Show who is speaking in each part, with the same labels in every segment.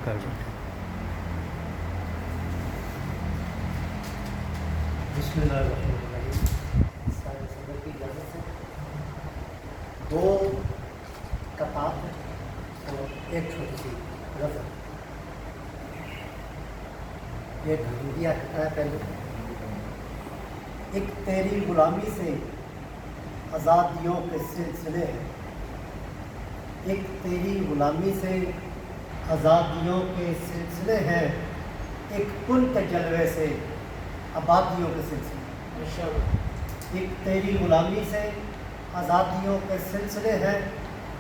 Speaker 1: بسم اللہ الرحمن الرحیم. سارے صدر کی اجازت سے 2 کتاب اور ایک چھوٹی سی غزل. یہ گھنٹیا ہے. پہلے ایک تیری غلامی سے آزادیوں کے سلسلے ہیں. ایک تیری غلامی سے آزادیوں کے سلسلے ہیں. ایک کن کے جلوے سے آبادیوں کے سلسلے. ایک تیری غلامی سے آزادیوں کے سلسلے ہیں.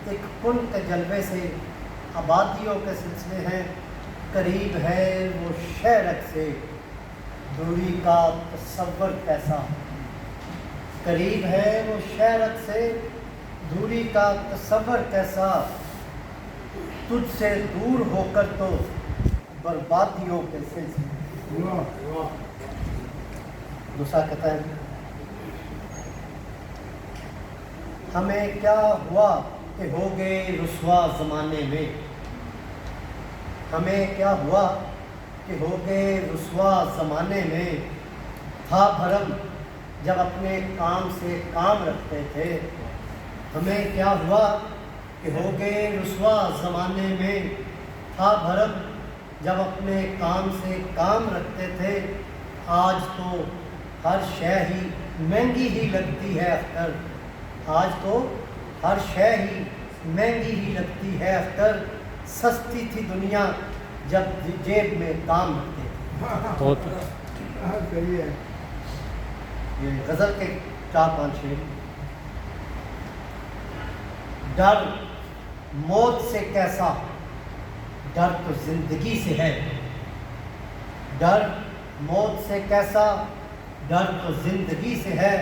Speaker 1: ایک کن کے جلوے سے آبادیوں کے سلسلے ہیں. قریب ہے وہ شہرک سے دوری کا تصور کیسا. قریب ہے وہ شہرک سے دوری کا تصور کیسا. تجھ سے دور ہو کر تو بربادیوں کے سلسلے. دوسرا کہتا ہے ہمیں کیا ہوا کہ ہو گئے رسوا زمانے میں. ہمیں کیا ہوا کہ ہو گئے رسوا زمانے میں. تھا بھرم جب اپنے کام سے کام رکھتے تھے. ہمیں کیا ہوا کہ ہو گئے رسوا زمانے میں. تھا بھرم جب اپنے کام سے کام رکھتے تھے. آج تو ہر شے ہی مہنگی ہی لگتی ہے اختر. آج تو ہر شے ہی مہنگی ہی لگتی ہے اختر. سستی تھی دنیا جب جیب میں کام رکھتے تھے. یہ غزل کے 4-5 شعر. ڈر موت سے کیسا ڈر تو زندگی سے ہے. ڈر موت سے کیسا ڈر تو زندگی سے ہے.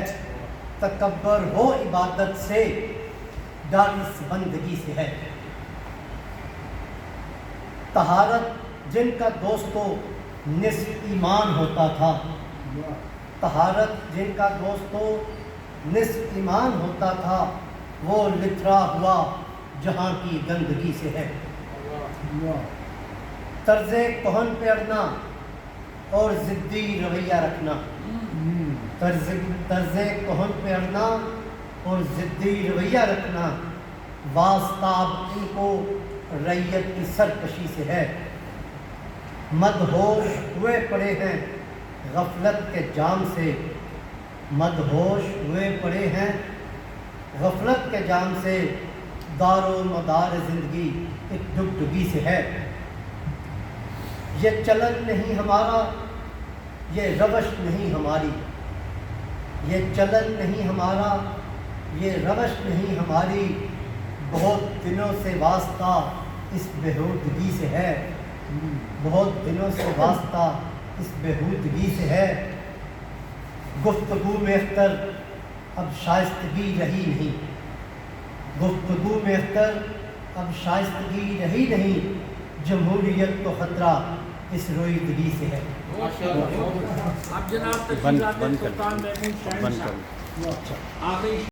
Speaker 1: تکبر ہو عبادت سے ڈر اس بندگی سے ہے. طہارت جن کا دوستو نصف ایمان ہوتا تھا. طہارت جن کا دوستو نصف ایمان ہوتا تھا. وہ لتھڑا ہوا جہاں کی گندگی سے ہے. طرز کہن پہ اڑنا اور ضدی رویہ رکھنا. طرز کہن پہ اڑنا اور ضدی رویہ رکھنا. واسطاب ان کو رعیت کی سرکشی سے ہے. مدہوش ہوئے پڑے ہیں غفلت کے جام سے. مدہوش ہوئے پڑے ہیں غفلت کے جام سے. دار و مدار زندگی ایک ڈگڈگی سے ہے. یہ چلن نہیں ہمارا یہ روش نہیں ہماری. یہ چلن نہیں ہمارا یہ روش نہیں ہماری. بہت دنوں سے واسطہ اس بےہودگی سے ہے. بہت دنوں سے واسطہ اس بےہودگی سے ہے. گفتگو میں اختر اب شائستگی رہی نہیں. گفتگو میں اختر اب شائستگی رہی نہیں. جمہوریت کو خطرہ اس رویدگی سے ہے.
Speaker 2: اب جناب تشریف لاتے سلطان محمود شاہین صاحب.